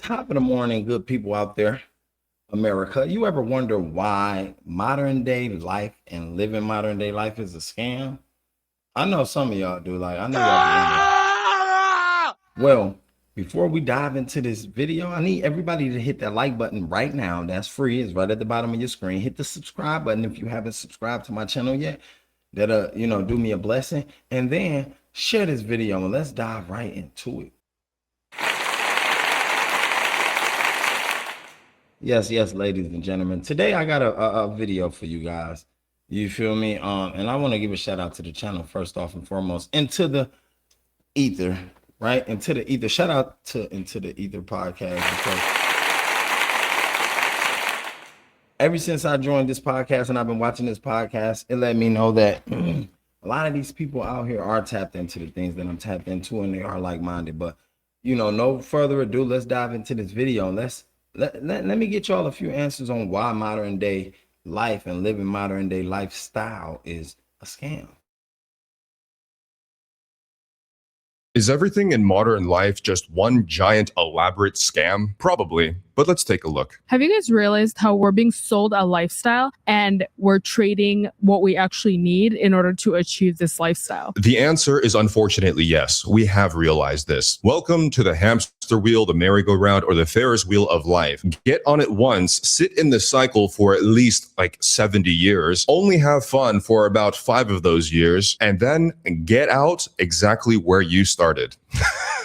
Top of the morning, good people out there, America. You ever wonder why modern day life and living modern day life is a scam? I know some of y'all do. Like, I know y'all be wondering. Well, before we dive into this video, I need everybody to hit that like button right now. That's free. It's right at the bottom of your screen. Hit the subscribe button if you haven't subscribed to my channel yet. That'll, do me a blessing. And then share this video and let's dive right into it. Yes, ladies and gentlemen. Today I got a video for you guys. You feel me? And I want to give a shout out to the channel first off and foremost. Into the ether, right? Into the ether. Shout out to Into the Ether podcast, because ever since I joined this podcast and I've been watching this podcast, it let me know that a lot of these people out here are tapped into the things that I'm tapped into, and they are like-minded. But no further ado, let's dive into this video. Let me get y'all a few answers on why modern day life and living modern day lifestyle is a scam. Is everything in modern life just one giant elaborate scam? Probably, but let's take a look. Have you guys realized how we're being sold a lifestyle and we're trading what we actually need in order to achieve this lifestyle? The answer is unfortunately yes. We have realized this. Welcome to the hamster wheel, the merry-go-round, or the Ferris wheel of life. Get on it once, sit in the cycle for at least like 70 years, only have fun for about 5 of those years, and then get out exactly where you started.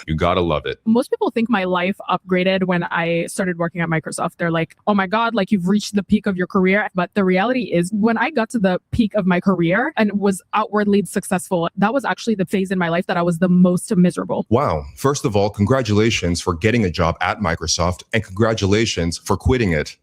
You gotta love it. Most people think my life upgraded when I started working at Microsoft. They're like, oh my God, like you've reached the peak of your career. But the reality is when I got to the peak of my career and was outwardly successful, that was actually the phase in my life that I was the most miserable. Wow. First of all, congratulations for getting a job at Microsoft, and congratulations for quitting it.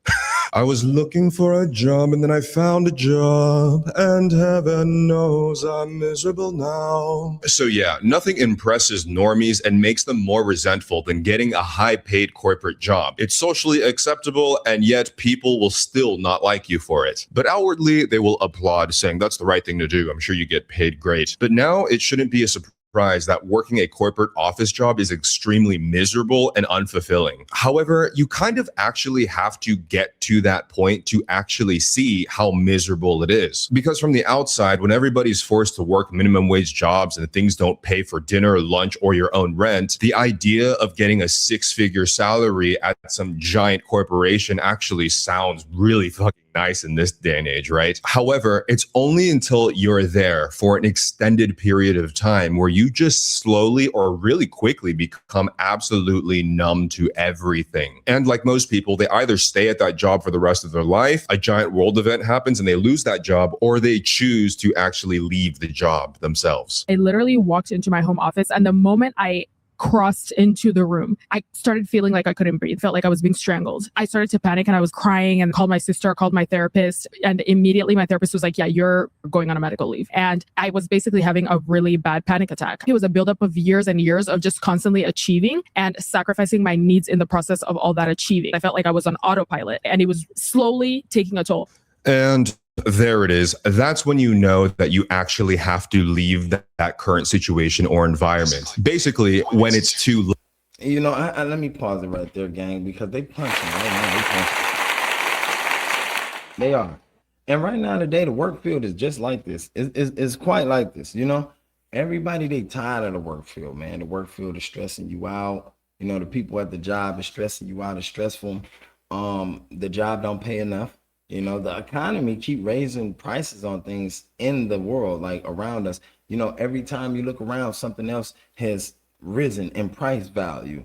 I was looking for a job and then I found a job, and heaven knows I'm miserable now. So yeah, nothing impresses normies and makes them more resentful than getting a high-paid corporate job. It's socially acceptable, and yet people will still not like you for it. But outwardly, they will applaud, saying that's the right thing to do. I'm sure you get paid great. But now it shouldn't be a surprise that working a corporate office job is extremely miserable and unfulfilling. However, you kind of actually have to get to that point to actually see how miserable it is. Because from the outside, when everybody's forced to work minimum wage jobs and things don't pay for dinner, lunch, or your own rent, the idea of getting a 6-figure salary at some giant corporation actually sounds really fucking nice in this day and age, right? However, it's only until you're there for an extended period of time where you just slowly or really quickly become absolutely numb to everything. And like most people, they either stay at that job for the rest of their life, a giant world event happens and they lose that job, or they choose to actually leave the job themselves. I literally walked into my home office, and the moment I crossed into the room, I started feeling like I couldn't breathe. Felt like I was being strangled. I started to panic and I was crying and called my sister, called my therapist. And immediately my therapist was like, yeah, you're going on a medical leave. And I was basically having a really bad panic attack. It was a buildup of years and years of just constantly achieving and sacrificing my needs in the process of all that achieving. I felt like I was on autopilot, and it was slowly taking a toll. And there it is. That's when you know that you actually have to leave that current situation or environment. Basically, when it's too late. Let me pause it right there, gang, because they punching right now. They are. And right now today, the work field is just like this. It's quite like this, Everybody, they tired of the work field, man. The work field is stressing you out. The people at the job is stressing you out. It's stressful. The job don't pay enough. The economy keep raising prices on things in the world, like around us. Every time you look around, something else has risen in price value.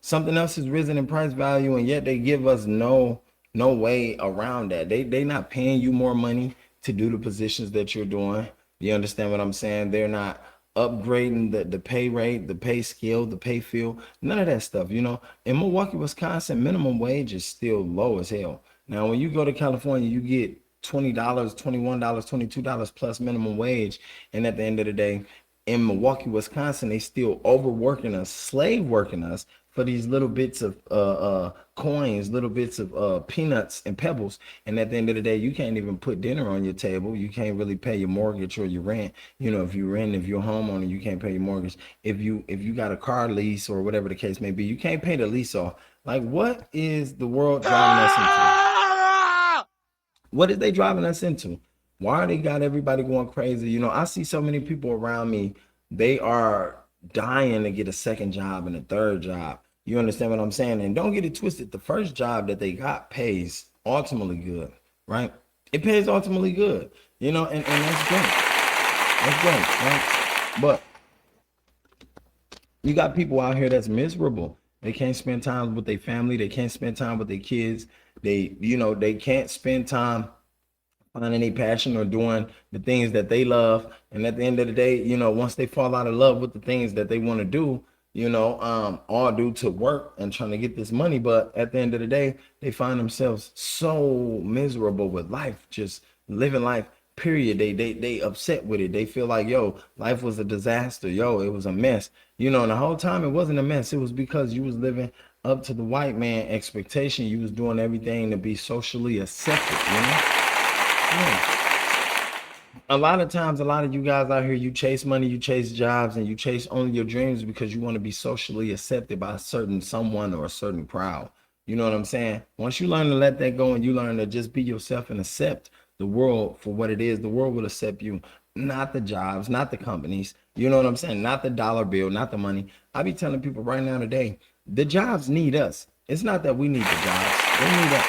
Something else has risen in price value, and yet they give us no way around that. They not paying you more money to do the positions that you're doing. You understand what I'm saying? They're not upgrading the pay rate, the pay scale, the pay field, none of that stuff. In Milwaukee, Wisconsin, minimum wage is still low as hell. Now, when you go to California, you get $20, $21, $22 plus minimum wage. And at the end of the day, in Milwaukee, Wisconsin, they still overworking us, slave working us for these little bits of coins, little bits of peanuts and pebbles. And at the end of the day, you can't even put dinner on your table. You can't really pay your mortgage or your rent. You know, if you rent, if you're a homeowner, you can't pay your mortgage. If you got a car lease or whatever the case may be, you can't pay the lease off. Like, what is the world driving us into? What is they driving us into? Why they got everybody going crazy? You know, I see so many people around me, they are dying to get a second job and a third job. You understand what I'm saying? And don't get it twisted. The first job that they got pays ultimately good, right? It pays ultimately good, you know, and that's great. That's great, right? But you got people out here that's miserable. They can't spend time with their family. They can't spend time with their kids. They can't spend time finding a passion or doing the things that they love. And at the end of the day, you know, once they fall out of love with the things that they want to do, you know, all due to work and trying to get this money. But at the end of the day, they find themselves so miserable with life, just living life, period. They upset with it. They feel like, yo, life was a disaster. Yo, it was a mess. You know, and the whole time it wasn't a mess. It was because you was living up to the white man expectation. You was doing everything to be socially accepted, you know? Yeah. A lot of times, a lot of you guys out here, you chase money, you chase jobs, and you chase only your dreams because you want to be socially accepted by a certain someone or a certain crowd. You know what I'm saying? Once you learn to let that go and you learn to just be yourself and accept the world for what it is, the world will accept you, not the jobs, not the companies. You know what I'm saying? Not the dollar bill, not the money. I be telling people right now today, the jobs need us. It's not that we need the jobs. They need us.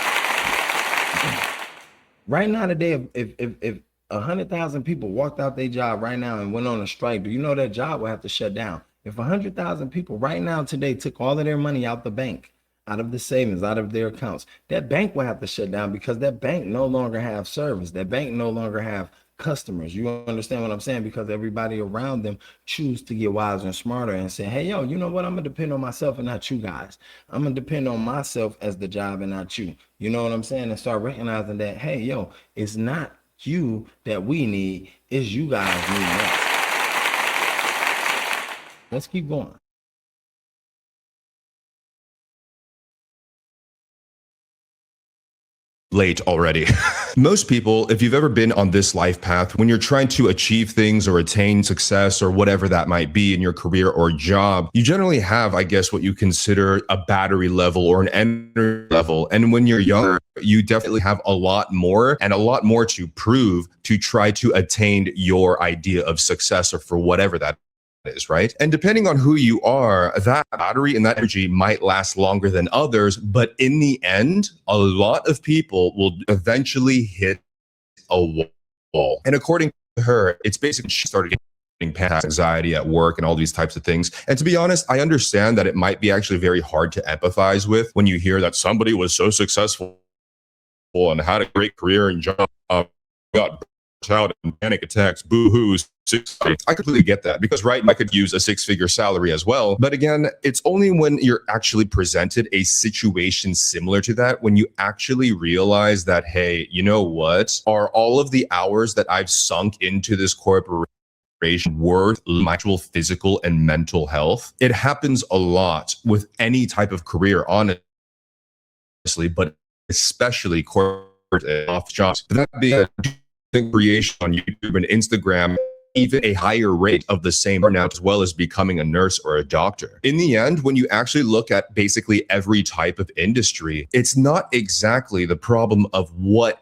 Right now today, if 100,000 people walked out their job right now and went on a strike, do you know that job will have to shut down? If 100,000 people right now today took all of their money out the bank, out of the savings, out of their accounts, that bank will have to shut down because that bank no longer have service. That bank no longer have customers. You understand what I'm saying? Because everybody around them choose to get wiser and smarter and say, hey, yo, you know what? I'm gonna depend on myself and not you guys. I'm gonna depend on myself as the job and not you. You know what I'm saying? And start recognizing that, hey, yo, it's not you that we need, it's you guys need us. Let's keep going. Late already. Most people, if you've ever been on this life path, when you're trying to achieve things or attain success or whatever that might be in your career or job, you generally have, I guess, what you consider a battery level or an energy level. And when you're younger, you definitely have a lot more and a lot more to prove to try to attain your idea of success or for whatever that is, right? And depending on who you are, that battery and that energy might last longer than others. But in the end, a lot of people will eventually hit a wall. And according to her, it's basically she started getting panic, anxiety at work and all these types of things. And to be honest, I understand that it might be actually very hard to empathize with when you hear that somebody was so successful and had a great career and job, got out and panic attacks, boo-hoos. I completely get that because, right, I could use a six-figure salary as well. But again, it's only when you're actually presented a situation similar to that, when you actually realize that, hey, you know what? Are all of the hours that I've sunk into this corporation worth my actual physical and mental health? It happens a lot with any type of career, honestly, but especially corporate off jobs. That being creation on YouTube and Instagram, even a higher rate of the same burnout, as well as becoming a nurse or a doctor. In the end, when you actually look at basically every type of industry, it's not exactly the problem of what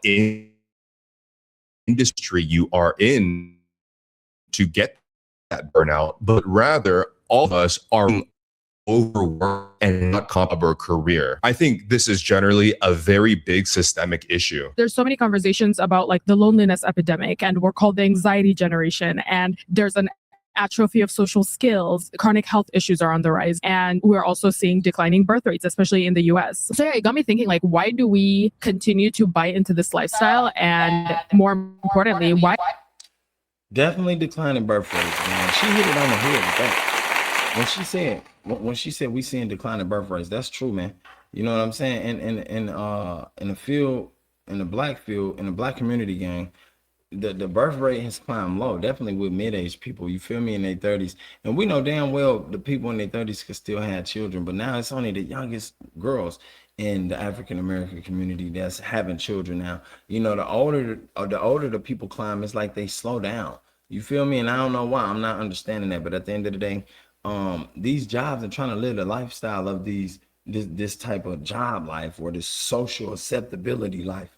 industry you are in to get that burnout, but rather all of us are overwork and not comp our career. I think this is generally a very big systemic issue. There's so many conversations about like the loneliness epidemic, and we're called the anxiety generation. And there's an atrophy of social skills. Chronic health issues are on the rise. And we're also seeing declining birth rates, especially in the US. So yeah, it got me thinking, like, why do we continue to buy into this lifestyle? And more importantly, why? Definitely declining birth rates, man. She hit it on the head with that. When she said we seeing declining birth rates, that's true, man. You know what I'm saying? In the field, in the black field, in the black community, gang, the birth rate has climbed low, definitely with mid-age people, you feel me, in their 30s. And we know damn well the people in their 30s could still have children, but now it's only the youngest girls in the African American community that's having children now. You know, the older the people climb, it's like they slow down. You feel me? And I don't know why. I'm not understanding that. But at the end of the day, these jobs and trying to live the lifestyle of this type of job life or this social acceptability life,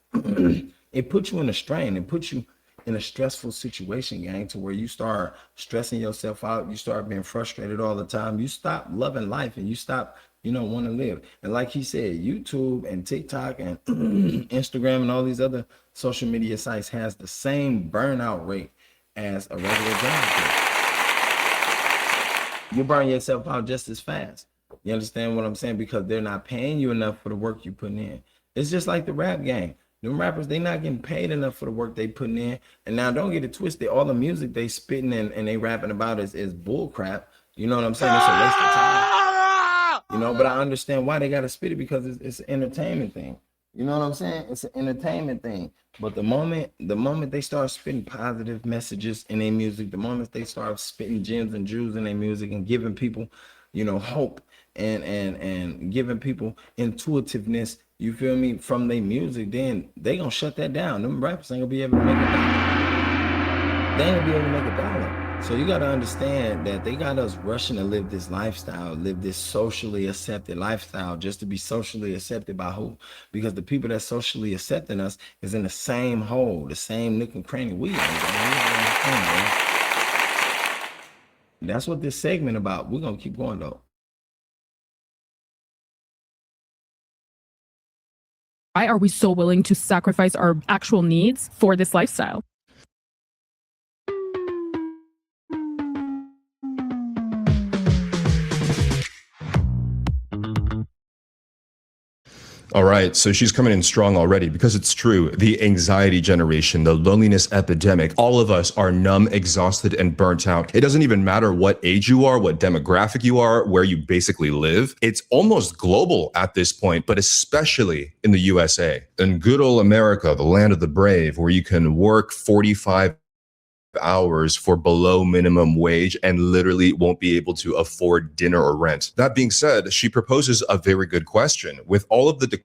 it puts you in a strain. It puts you in a stressful situation, gang, to where you start stressing yourself out. You start being frustrated all the time. You stop loving life and you stop, want to live. And like he said, YouTube and TikTok and Instagram and all these other social media sites has the same burnout rate as a regular job. You burn yourself out just as fast. You understand what I'm saying? Because they're not paying you enough for the work you putting in. It's just like the rap game. Them rappers, they not getting paid enough for the work they putting in. And now don't get it twisted. All the music they spitting and they rapping about is bull crap. You know what I'm saying? It's a waste of time. But I understand why they got to spit it, because it's an entertainment thing. You know what I'm saying? It's an entertainment thing. But the moment they start spitting positive messages in their music, the moment they start spitting gems and jewels in their music and giving people, hope and giving people intuitiveness, you feel me, from their music, then they gonna shut that down. Them rappers ain't gonna be able to make a dollar. They ain't gonna be able to make a dollar. So you got to understand that they got us rushing to live this lifestyle, live this socially accepted lifestyle, just to be socially accepted by who? Because the people that's socially accepting us is in the same hole, the same nook and cranny we are. That's what this segment about. We're gonna keep going though. Why are we so willing to sacrifice our actual needs for this lifestyle? All right, so she's coming in strong already, because it's true. The anxiety generation, the loneliness epidemic, all of us are numb, exhausted, and burnt out. It doesn't even matter what age you are, what demographic you are, where you basically live. It's almost global at this point, but especially in the USA. In good old America, the land of the brave, where you can work 45 hours for below minimum wage and literally won't be able to afford dinner or rent. That being said, she proposes a very good question. With all of the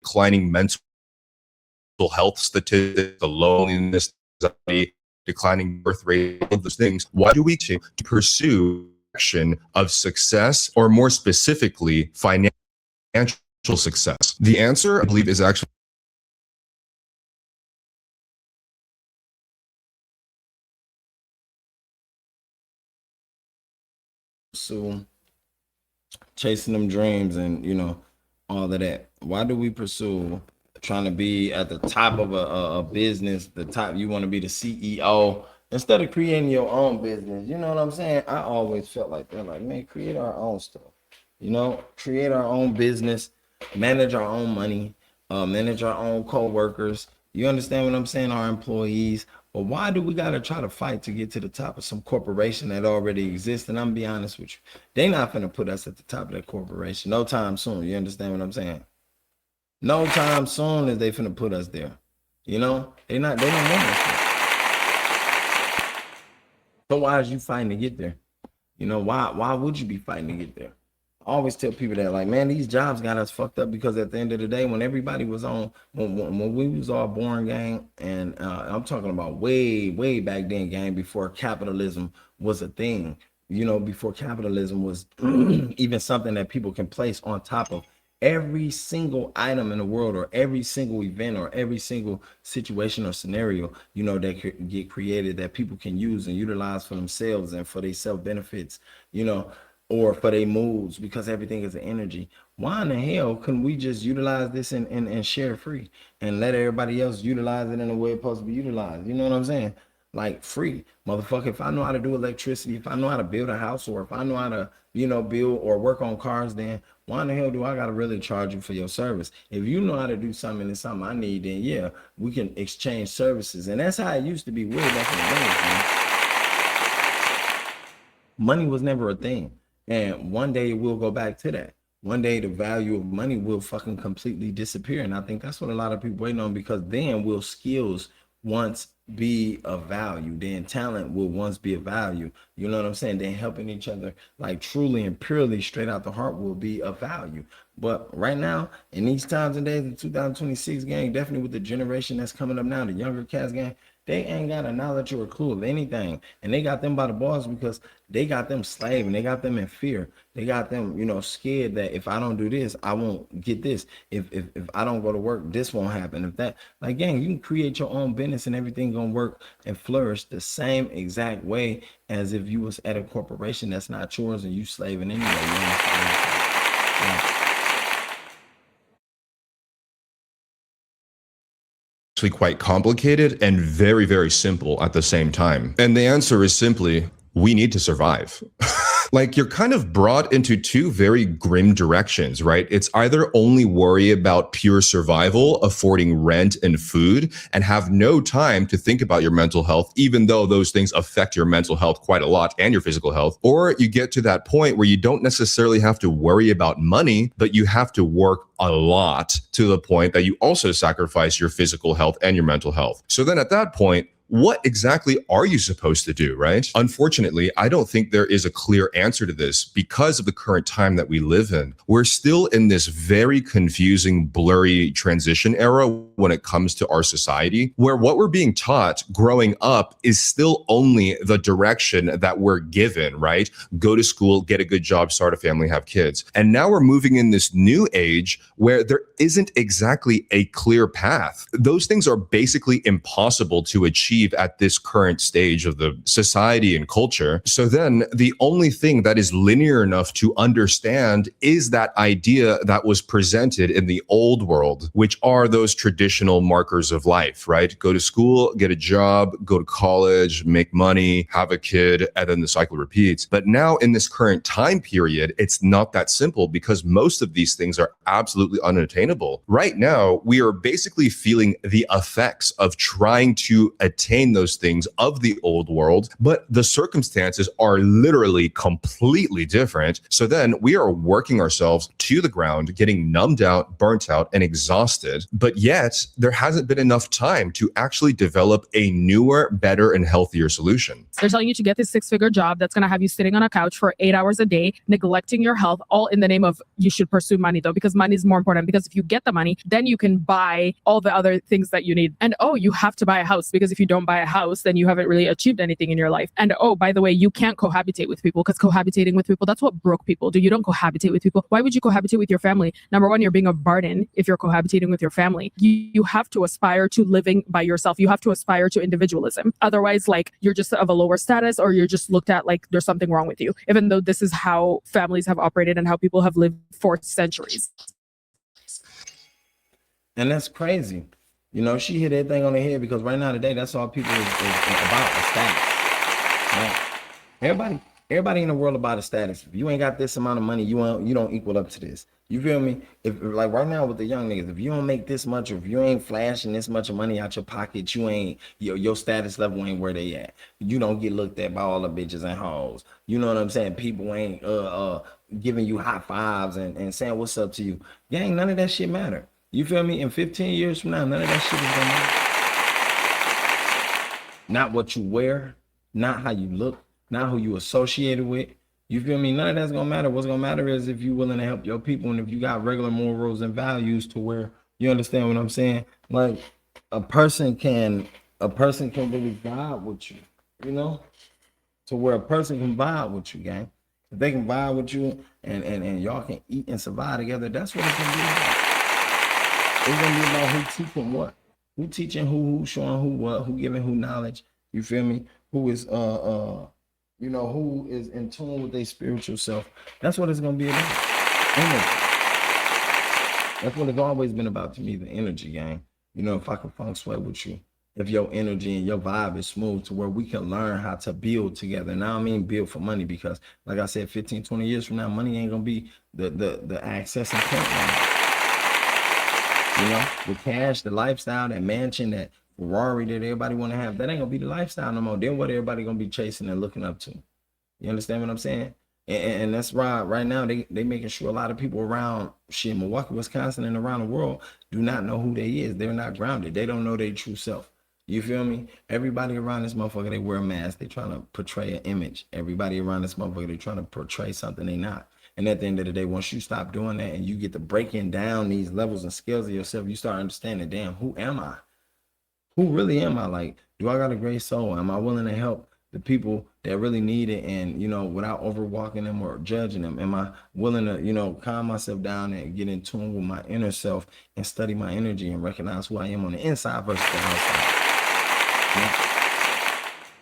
declining mental health statistics, the loneliness, anxiety, declining birth rate, all of those things, why do we to pursue action of success, or more specifically, financial success? The answer, I believe, is actually So chasing them dreams and all of that. Why do we pursue trying to be at the top of a business? The top, you want to be the CEO instead of creating your own business. You know what I'm saying? I always felt like they're like, man, create our own stuff. Create our own business, manage our own money, manage our own co-workers. You understand what I'm saying? Our employees. But why do we gotta try to fight to get to the top of some corporation that already exists? And I'm gonna be honest with you, they not gonna put us at the top of that corporation no time soon. You understand what I'm saying? No time soon is they finna put us there. They don't want us there. So why is you fighting to get there? Why would you be fighting to get there? I always tell people that, like, man, these jobs got us fucked up, because at the end of the day, when everybody was on, when we was all born, gang, and I'm talking about way back then, gang, before capitalism was a thing, before capitalism was even something that people can place on top of every single item in the world, or every single event, or every single situation or scenario, that could get created, that people can use and utilize for themselves and for their self benefits, or for their moods, because everything is an energy. Why in the hell couldn't we just utilize this and share free and let everybody else utilize it in the way it's supposed to be utilized? You know what I'm saying? Like, free, motherfucker. If I know how to do electricity, if I know how to build a house, or if I know how to, build or work on cars, then why in the hell do I gotta really charge you for your service? If you know how to do something and it's something I need, then yeah, we can exchange services. And that's how it used to be way back in the day, man. Money was never a thing. And one day it will go back to that. One day the value of money will fucking completely disappear. And I think that's what a lot of people waiting on, because then will skills, once be of value, then talent will once be of value. You know what I'm saying? Then helping each other like truly and purely straight out the heart will be of value. But right now, in these times and days in 2026, gang, definitely with the generation that's coming up now, the younger cats, gang, they ain't got a knowledge or a clue of anything. And they got them by the balls because they got them slaving. They got them in fear. They got them, scared that if I don't do this, I won't get this. If I don't go to work, this won't happen. If that, like, gang, you can create your own business and everything gonna work and flourish the same exact way as if you was at a corporation that's not yours and you slaving anyway. You understand? Yeah. Actually quite complicated and very, very simple at the same time. And the answer is simply, we need to survive. Like, you're kind of brought into two very grim directions, right? It's either only worry about pure survival, affording rent and food, and have no time to think about your mental health, even though those things affect your mental health quite a lot and your physical health. Or you get to that point where you don't necessarily have to worry about money, but you have to work a lot to the point that you also sacrifice your physical health and your mental health. So then at that point, what exactly are you supposed to do, right? Unfortunately, I don't think there is a clear answer to this because of the current time that we live in. We're still in this very confusing, blurry transition era when it comes to our society, where what we're being taught growing up is still only the direction that we're given, right? Go to school, get a good job, start a family, have kids. And now we're moving in this new age where there isn't exactly a clear path. Those things are basically impossible to achieve at this current stage of the society and culture. So then the only thing that is linear enough to understand is that idea that was presented in the old world, which are those traditional markers of life, right? Go to school, get a job, go to college, make money, have a kid, and then the cycle repeats. But now in this current time period, it's not that simple because most of these things are absolutely unattainable. Right now, we are basically feeling the effects of trying to attain those things of the old world, but the circumstances are literally completely different. So then we are working ourselves to the ground, getting numbed out, burnt out, and exhausted. But yet there hasn't been enough time to actually develop a newer, better, and healthier solution. They're telling you to get this 6-figure job that's going to have you sitting on a couch for 8 hours a day, neglecting your health, all in the name of you should pursue money, though, because money is more important. Because if you get the money, then you can buy all the other things that you need. And you have to buy a house, because if you don't buy a house, then you haven't really achieved anything in your life. And by the way, you can't cohabitate with people, because cohabitating with people, that's what broke people do. You don't cohabitate with people. Why would you cohabitate with your family? Number one, you're being a burden if you're cohabitating with your family. You have to aspire to living by yourself. You have to aspire to individualism. Otherwise, like, you're just of a lower status, or you're just looked at like there's something wrong with you, even though this is how families have operated and how people have lived for centuries. And that's crazy. She hit everything on the head, because right now today, that's all people is about, the status. Right? Everybody in the world about a status. If you ain't got this amount of money, you don't equal up to this. You feel me? If, like, right now with the young niggas, if you don't make this much, or if you ain't flashing this much money out your pocket, you ain't your status level ain't where they at. You don't get looked at by all the bitches and hoes. You know what I'm saying? People ain't giving you high fives and saying what's up to you. Gang, none of that shit matter. You feel me? In 15 years from now, none of that shit is gonna matter. Not what you wear, not how you look, not who you associated with. You feel me? None of that's gonna matter. What's gonna matter is if you're willing to help your people, and if you got regular morals and values to where you understand what I'm saying. Like, a person can really vibe with you, to where a person can vibe with you, gang. If they can vibe with you and y'all can eat and survive together, that's what it's gonna be about. It's gonna be about who teaching what, who teaching who showing who what, who giving who knowledge. You feel me? Who is who is in tune with their spiritual self. That's what it's gonna be about. Energy. That's what it's always been about to me, the energy, gang. If I can funk sweat with you, if your energy and your vibe is smooth, to where we can learn how to build together. Now, I mean build for money, because like I said, 15, 20 years from now, money ain't gonna be the access and point now. The cash, the lifestyle, that mansion, that Ferrari that everybody want to have, that ain't gonna be the lifestyle no more. Then what everybody gonna be chasing and looking up to? You understand what I'm saying? And that's right now they making sure a lot of people around Milwaukee, Wisconsin, and around the world do not know who they is. They're not grounded. They don't know their true self. You feel me? Everybody around this motherfucker, they wear a mask. They trying to portray an image. Everybody around this motherfucker, they trying to portray something they not. And at the end of the day, once you stop doing that and you get to breaking down these levels and scales of yourself, you start understanding, damn, who am I? Who really am I? Like, do I got a great soul? Am I willing to help the people that really need it? And, without overwalking them or judging them, am I willing to, calm myself down and get in tune with my inner self and study my energy and recognize who I am on the inside versus the outside?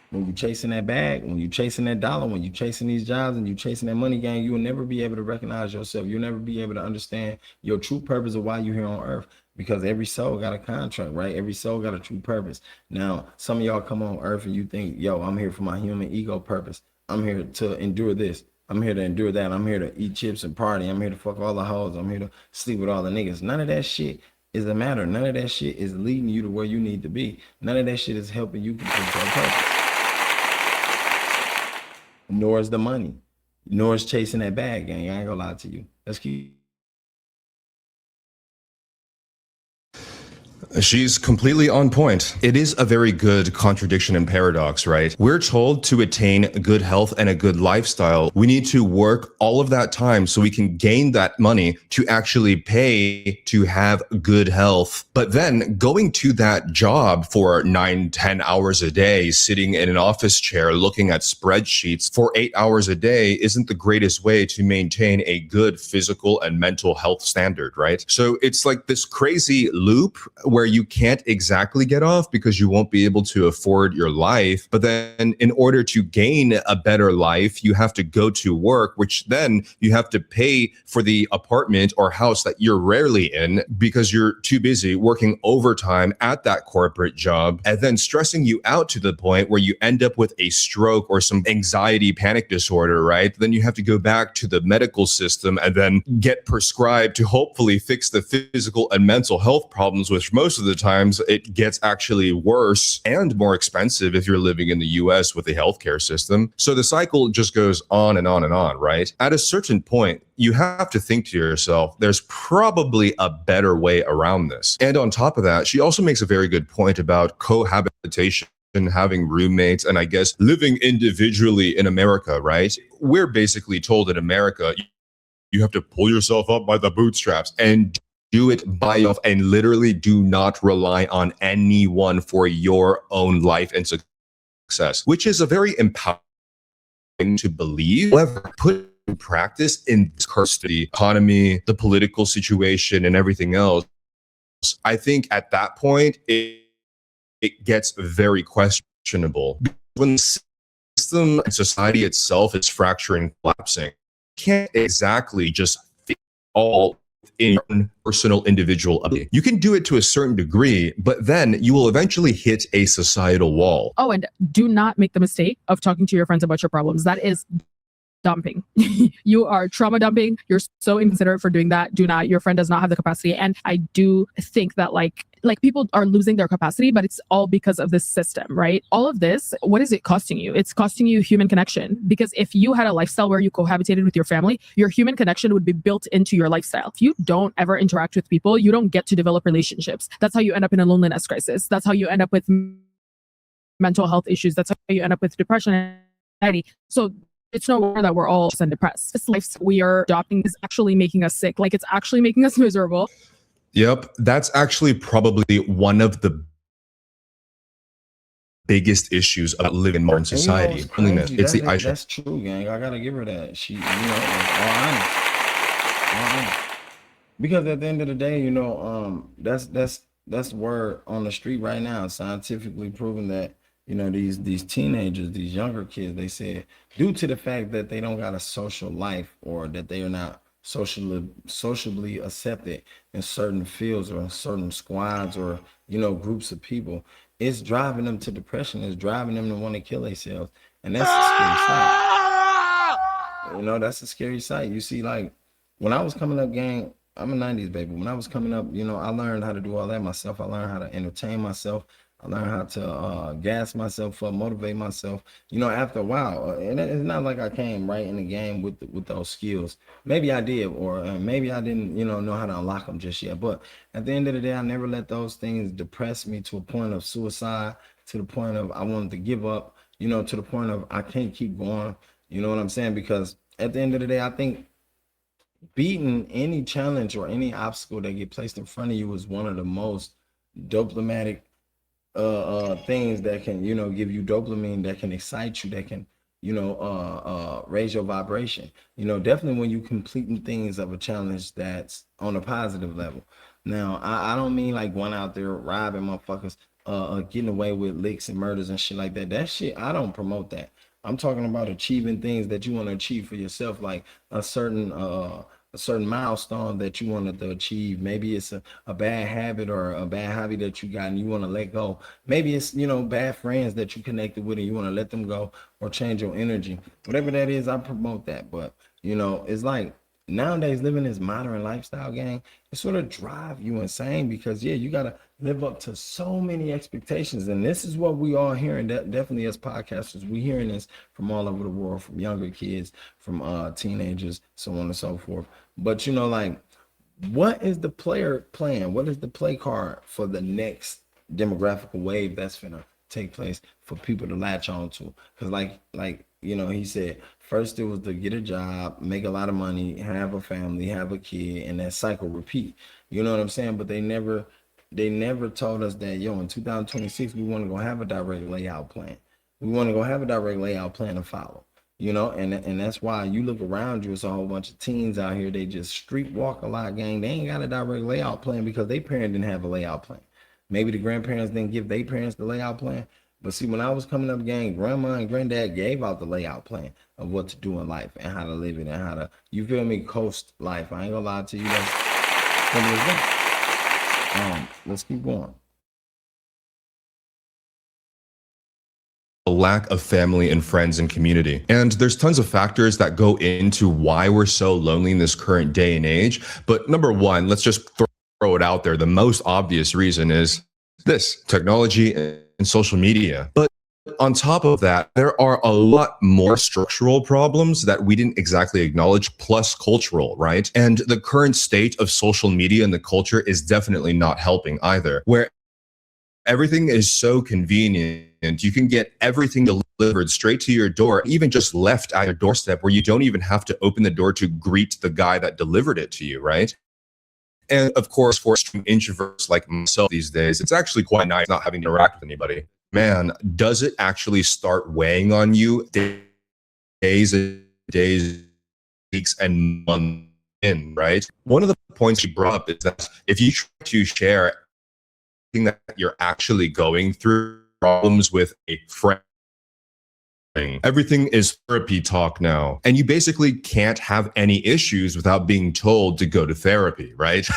When you're chasing that bag, when you're chasing that dollar, when you're chasing these jobs and you're chasing that money gang, you will never be able to recognize yourself. You'll never be able to understand your true purpose of why you're here on earth, because every soul got a contract, right? Every soul got a true purpose. Now, some of y'all come on earth and you think, yo, I'm here for my human ego purpose. I'm here to endure this. I'm here to endure that. I'm here to eat chips and party. I'm here to fuck all the hoes. I'm here to sleep with all the niggas. None of that shit is a matter. None of that shit is leading you to where you need to be. None of that shit is helping you get to your purpose. Nor is the money. Nor is chasing that bag, gang. I ain't gonna lie to you. Let's keep. She's completely on point. It is a very good contradiction and paradox, right? We're told to attain good health and a good lifestyle. We need to work all of that time so we can gain that money to actually pay to have good health. But then going to that job for 9-10 hours a day, sitting in an office chair, looking at spreadsheets for 8 hours a day isn't the greatest way to maintain a good physical and mental health standard, right? So it's like this crazy loop where you can't exactly get off because you won't be able to afford your life. But then in order to gain a better life, you have to go to work, which then you have to pay for the apartment or house that you're rarely in because you're too busy working overtime at that corporate job, and then stressing you out to the point where you end up with a stroke or some anxiety panic disorder, right? Then you have to go back to the medical system and then get prescribed to hopefully fix the physical and mental health problems, which most of the times it gets actually worse and more expensive if you're living in the US with the healthcare system. So the cycle just goes on and on and on, right? At a certain point, you have to think to yourself, there's probably a better way around this. And on top of that, she also makes a very good point about cohabitation and having roommates, and I guess living individually in America, right? We're basically told in America, you have to pull yourself up by the bootstraps and do it by yourself and literally do not rely on anyone for your own life and success, which is a very empowering thing to believe. However, put in practice in this custody economy, the political situation, and everything else, I think at that point, it gets very questionable. When the system and society itself is fracturing, collapsing, you can't exactly just fit all in your own personal individual ability. You can do it to a certain degree, but then you will eventually hit a societal wall. Oh, and do not make the mistake of talking to your friends about your problems. That is dumping. You are trauma dumping. You're so inconsiderate for doing that. Do not. Your friend does not have the capacity. And I do think that like people are losing their capacity, but it's all because of this system, right? All of this, what is it costing you? It's costing you human connection, because if you had a lifestyle where you cohabitated with your family, your human connection would be built into your lifestyle. If you don't ever interact with people, you don't get to develop relationships. That's how you end up in a loneliness crisis. That's how you end up with mental health issues. That's how you end up with depression and anxiety. So it's no wonder that we're all just depressed. This life we are adopting is actually making us sick. Like, it's actually making us miserable. Yep, that's actually probably one of the biggest issues of living in modern society. It's the that's true, gang. I gotta give her that. She, all honest. Because at the end of the day, that's word on the street right now, scientifically proven that these teenagers, these younger kids, they said due to the fact that they don't got a social life, or that they are not sociably accepted in certain fields or in certain squads or groups of people, it's driving them to depression. It's driving them to want to kill themselves, and that's a scary sight. That's a scary sight. You see, like when I was coming up, gang, I'm a 90s baby. When I was coming up, I learned how to do all that myself. I learned how to entertain myself. I learned how to gas myself up, motivate myself. You know, after a while, and it's not like I came right in the game with those skills. Maybe I did, or maybe I didn't, you know how to unlock them just yet. But at the end of the day, I never let those things depress me to a point of suicide, to the point of I wanted to give up. You know, to the point of I can't keep going. You know what I'm saying? Because at the end of the day, I think beating any challenge or any obstacle that get placed in front of you is one of the most diplomatic things that can, give you dopamine, that can excite you, that can, raise your vibration. Definitely when you completing things of a challenge that's on a positive level. Now, I don't mean like going out there robbing motherfuckers, getting away with licks and murders and shit like that. That shit, I don't promote that. I'm talking about achieving things that you want to achieve for yourself, like a certain milestone that you wanted to achieve. Maybe it's a bad habit or a bad hobby that you got and you want to let go. Maybe it's, bad friends that you connected with and you want to let them go or change your energy. Whatever that is, I promote that. But, it's like nowadays living this modern lifestyle, gang, it sort of drive you insane because, yeah, you got to live up to so many expectations. And this is what we all hearing, definitely as podcasters, we hearing this from all over the world, from younger kids, from teenagers, so on and so forth. But like, what is the player plan? What is the play card for the next demographical wave that's gonna take place for people to latch on to? Because he said, first it was to get a job, make a lot of money, have a family, have a kid, and that cycle repeat. You know what I'm saying? But they never told us that, in 2026 we want to go have a direct layout plan. We want to go have a direct layout plan to follow. And that's why you look around you, it's a whole bunch of teens out here, they just street walk a lot, gang. They ain't got a direct layout plan because their parent didn't have a layout plan. Maybe the grandparents didn't give their parents the layout plan. But see, when I was coming up, gang, grandma and granddad gave out the layout plan of what to do in life and how to live it and how to, you feel me, coast life. I ain't gonna lie to you. Let's keep going. A lack of family and friends and community. And there's tons of factors that go into why we're so lonely in this current day and age. But number one, let's just throw it out there. The most obvious reason is this: technology and social media. But on top of that, there are a lot more structural problems that we didn't exactly acknowledge, plus cultural, right? And the current state of social media and the culture is definitely not helping either, where everything is so convenient. You can get everything delivered straight to your door, even just left at your doorstep, where you don't even have to open the door to greet the guy that delivered it to you, right? And of course, for extreme introverts like myself these days, it's actually quite nice not having to interact with anybody. Man, does it actually start weighing on you days and days, weeks and months in, right? One of the points you brought up is that if you try to share that you're actually going through problems with a friend, everything is therapy talk now. And you basically can't have any issues without being told to go to therapy, right?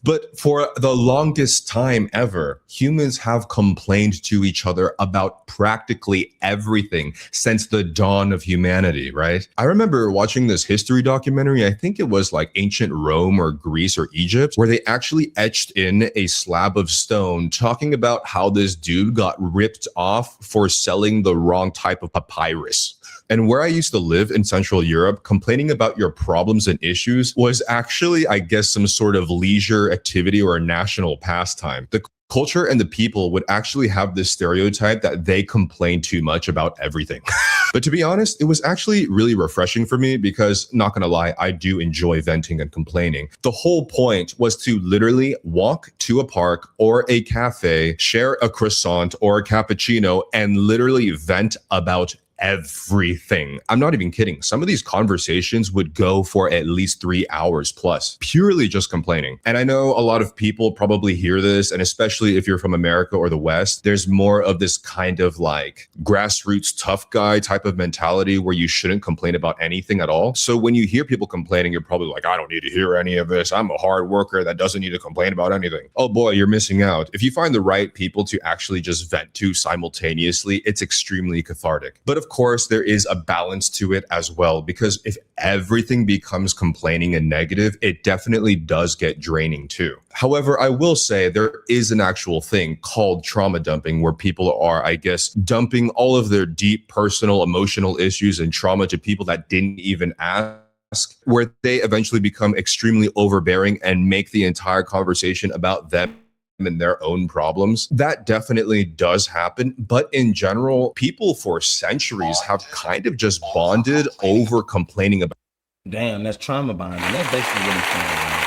But for the longest time ever, humans have complained to each other about practically everything since the dawn of humanity, right? I remember watching this history documentary, I think it was like ancient Rome or Greece or Egypt, where they actually etched in a slab of stone talking about how this dude got ripped off for selling the wrong type of papyrus. And where I used to live in Central Europe, complaining about your problems and issues was actually, I guess, some sort of leisure activity or a national pastime. The culture and the people would actually have this stereotype that they complain too much about everything. But to be honest, it was actually really refreshing for me because, not gonna lie, I do enjoy venting and complaining. The whole point was to literally walk to a park or a cafe, share a croissant or a cappuccino, and literally vent about everything. I'm not even kidding. Some of these conversations would go for at least 3 hours plus, purely just complaining. And I know a lot of people probably hear this, and especially if you're from America or the West, there's more of this kind of like grassroots tough guy type of mentality where you shouldn't complain about anything at all. So when you hear people complaining, you're probably like, I don't need to hear any of this. I'm a hard worker that doesn't need to complain about anything. Oh boy, you're missing out. If you find the right people to actually just vent to simultaneously, it's extremely cathartic. But of of course, there is a balance to it as well, because if everything becomes complaining and negative, it definitely does get draining too. However, I will say there is an actual thing called trauma dumping, where people are, I guess, dumping all of their deep personal, emotional issues and trauma to people that didn't even ask, where they eventually become extremely overbearing and make the entire conversation about them and their own problems. That definitely does happen. But in general, people for centuries have kind of just bonded over complaining about. Damn, that's trauma bonding. That's basically what he's saying, man.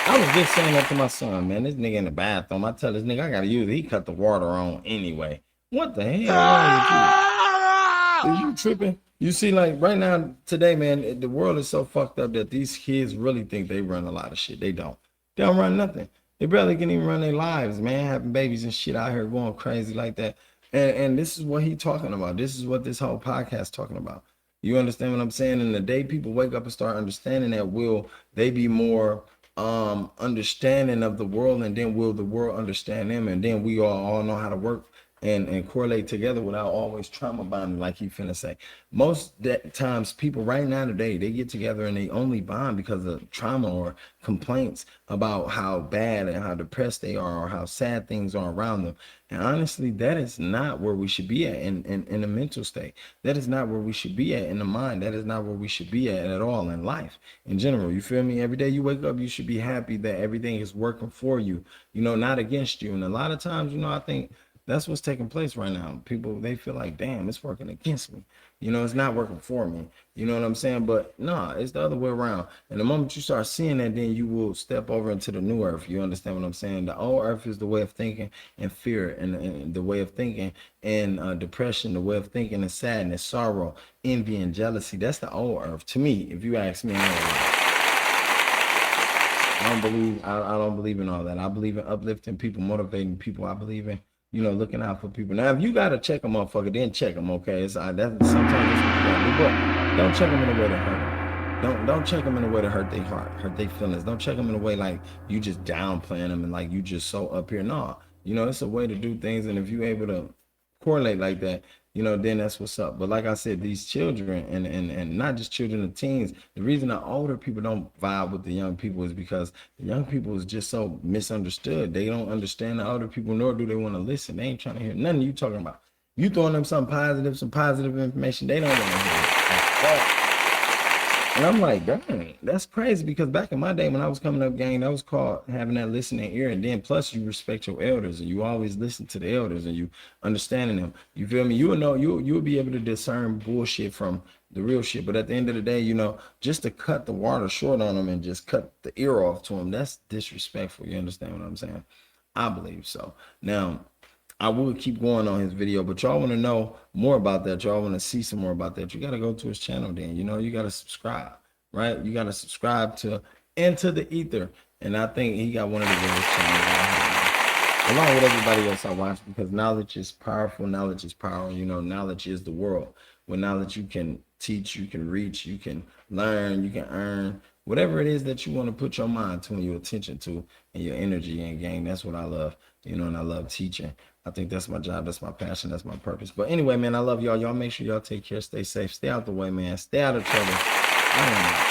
I was just saying that to my son, man. This nigga in the bathroom. I tell this nigga I gotta use it. He cut the water on anyway. What the hell wrong with you? Is you tripping? You see, like right now, today, man, the world is so fucked up that these kids really think they run a lot of shit. They don't. They don't run nothing. They barely can even run their lives, man. Having babies and shit out here going crazy like that. And this is what he talking about. This is what this whole podcast talking about. You understand what I'm saying? And the day people wake up and start understanding that, will they be more understanding of the world, and then will the world understand them, and then we all know how to work and correlate together without always trauma bonding, like he finna say. Most times people right now today, they get together and they only bond because of trauma or complaints about how bad and how depressed they are or how sad things are around them. And honestly, that is not where we should be at in the mental state. That is not where we should be at in the mind. That is not where we should be at all in life in general. You feel me? Every day you wake up, you should be happy that everything is working for you, not against you. And a lot of times, I think that's what's taking place right now. People, they feel like, damn, it's working against me. It's not working for me. You know what I'm saying? But no, it's the other way around. And the moment you start seeing that, then you will step over into the new earth. You understand what I'm saying? The old earth is the way of thinking and fear, and the way of thinking and depression, the way of thinking and sadness, sorrow, envy, and jealousy. That's the old earth to me, if you ask me. I don't believe in all that. I believe in uplifting people, motivating people. I believe in looking out for people. Now, if you gotta check a motherfucker, then check them. Okay, that's sometimes that's what you gotta do, but don't check them in a way to hurt them. Don't check them in a way to hurt their heart, hurt their feelings. Don't check them in a way like you just downplaying them and like you just so up here. No, it's a way to do things, and if you able to correlate like that, then that's what's up. But like I said, these children and not just children and teens, the reason the older people don't vibe with the young people is because the young people is just so misunderstood. They don't understand the older people, nor do they want to listen. They ain't trying to hear nothing you talking about. You throwing them some positive information, they don't want to hear it. And I'm like, dang, that's crazy, because back in my day when I was coming up, gang, that was called having that listening ear. And then plus you respect your elders, and you always listen to the elders, and you understanding them. You feel me? You will know, you'll be able to discern bullshit from the real shit. But at the end of the day, just to cut the water short on them and just cut the ear off to them, that's disrespectful. You understand what I'm saying? I believe so. Now, I will keep going on his video, but y'all want to know more about that, y'all want to see some more about that, you got to go to his channel. Then you got to subscribe, right? You got to subscribe to Into the Ether, and I think he got one of the greatest channels out here, along with everybody else I watch, because knowledge is powerful. Knowledge is power. Knowledge is the world. With knowledge, you can teach, you can reach, you can learn, you can earn, whatever it is that you want to put your mind to and your attention to and your energy and gang. That's what I love, and I love teaching. I think that's my job, that's my passion, that's my purpose. But anyway, man, I love y'all. Y'all make sure y'all take care, stay safe, stay out the way, man. Stay out of trouble. I don't know.